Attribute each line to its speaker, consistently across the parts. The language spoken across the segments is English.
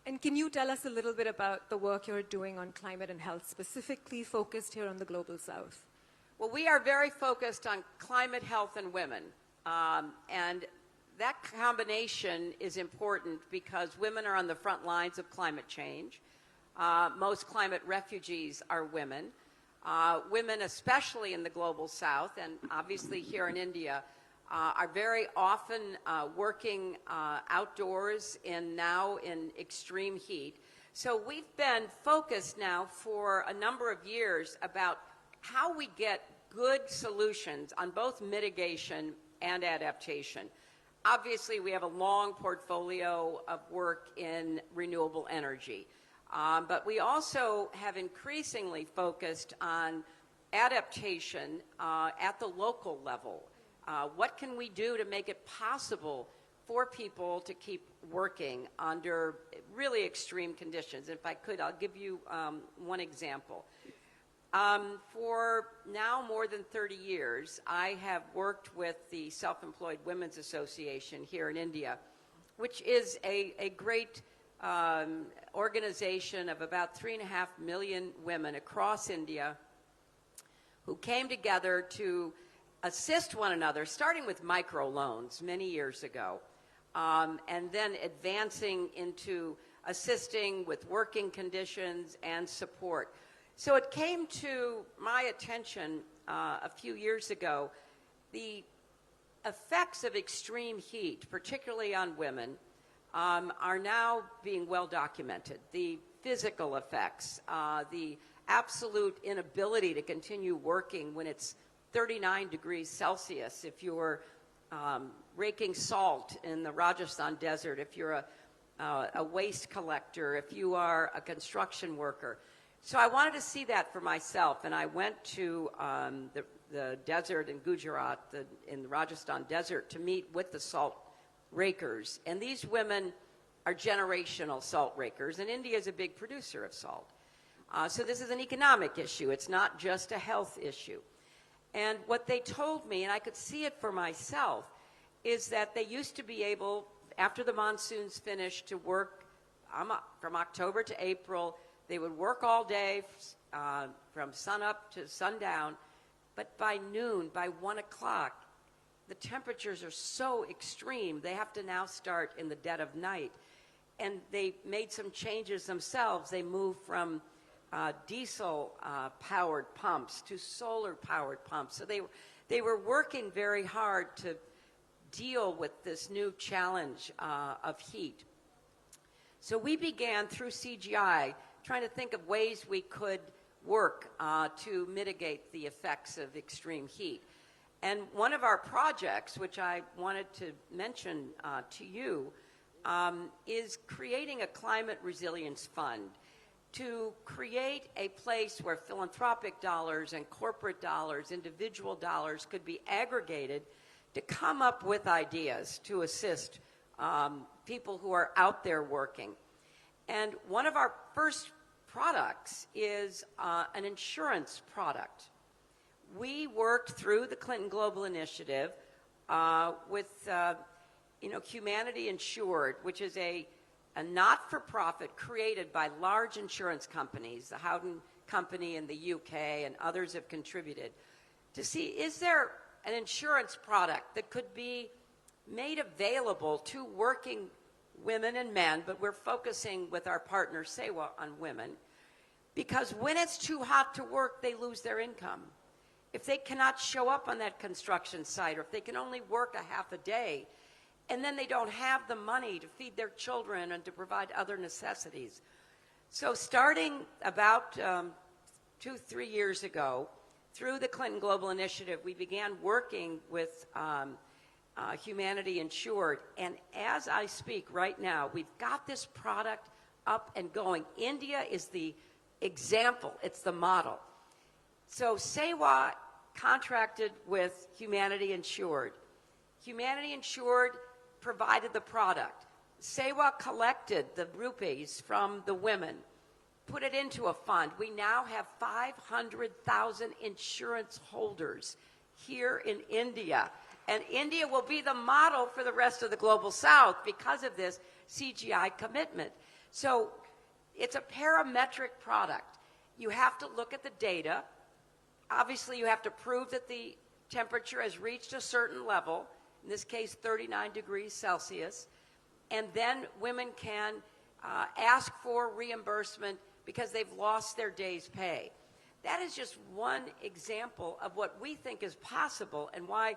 Speaker 1: And can you tell us a little bit about the work you're doing on climate and health, specifically focused here on the Global South?
Speaker 2: Well, we are very focused on climate, health, and women. And that combination is important because women are on the front lines of climate change. Most climate refugees are women. Women, especially in the Global South, and obviously here in India, are very often working outdoors now in extreme heat. So we've been focused now for a number of years about how we get good solutions on both mitigation and adaptation. Obviously, we have a long portfolio of work in renewable energy, but we also have increasingly focused on adaptation at the local level. What can we do to make it possible for people to keep working under really extreme conditions? If I could, I'll give you one example. For now more than 30 years, I have worked with the Self-Employed Women's Association here in India, which is a great organization of about 3.5 million women across India who came together to assist one another, starting with microloans many years ago, and then advancing into assisting with working conditions and support. So it came to my attention a few years ago, the effects of extreme heat, particularly on women, are now being well documented. The physical effects, the absolute inability to continue working when it's 39 degrees Celsius, if you're raking salt in the Rajasthan desert, if you're a waste collector, if you are a construction worker. So I wanted to see that for myself, and I went to the desert in Gujarat, in the Rajasthan desert, to meet with the salt rakers. And these women are generational salt rakers, and India is a big producer of salt. So this is an economic issue. It's not just a health issue. And what they told me, and I could see it for myself, is that they used to be able, after the monsoons finished, to work from October to April. They would work all day from sunup to sundown, but by noon, by 1 o'clock, the temperatures are so extreme, they have to now start in the dead of night. And they made some changes themselves. They moved from diesel-powered pumps to solar-powered pumps. So they were working very hard to deal with this new challenge of heat. So we began through CGI trying to think of ways we could work to mitigate the effects of extreme heat. And one of our projects, which I wanted to mention to you, is creating a climate resilience fund to create a place where philanthropic dollars and corporate dollars, individual dollars could be aggregated to come up with ideas to assist people who are out there working. And one of our first products is an insurance product. We worked through the Clinton Global Initiative with Humanity Insured, which is a not-for-profit created by large insurance companies, the Howden Company in the UK and others have contributed, to see is there an insurance product that could be made available to working women and men, but we're focusing with our partner SEWA on women, because when it's too hot to work, they lose their income. If they cannot show up on that construction site, or if they can only work a half a day, and then they don't have the money to feed their children and to provide other necessities. So starting about 2-3 years ago, through the Clinton Global Initiative, we began working with Humanity Insured. And as I speak right now, we've got this product up and going. India is the example. It's the model. So SEWA contracted with Humanity Insured. Humanity Insured provided the product. SEWA collected the rupees from the women, put it into a fund. We now have 500,000 insurance holders here in India. And India will be the model for the rest of the Global South because of this CGI commitment. So it's a parametric product. You have to look at the data. Obviously, you have to prove that the temperature has reached a certain level, in this case 39 degrees Celsius, and then women can ask for reimbursement because they've lost their day's pay. That is just one example of what we think is possible and why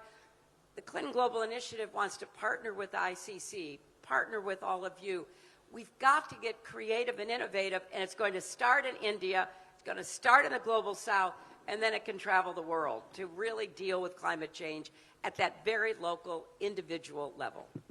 Speaker 2: the Clinton Global Initiative wants to partner with ICC, partner with all of you. We've got to get creative and innovative, and it's going to start in India, it's going to start in the Global South, and then it can travel the world to really deal with climate change at that very local, individual level.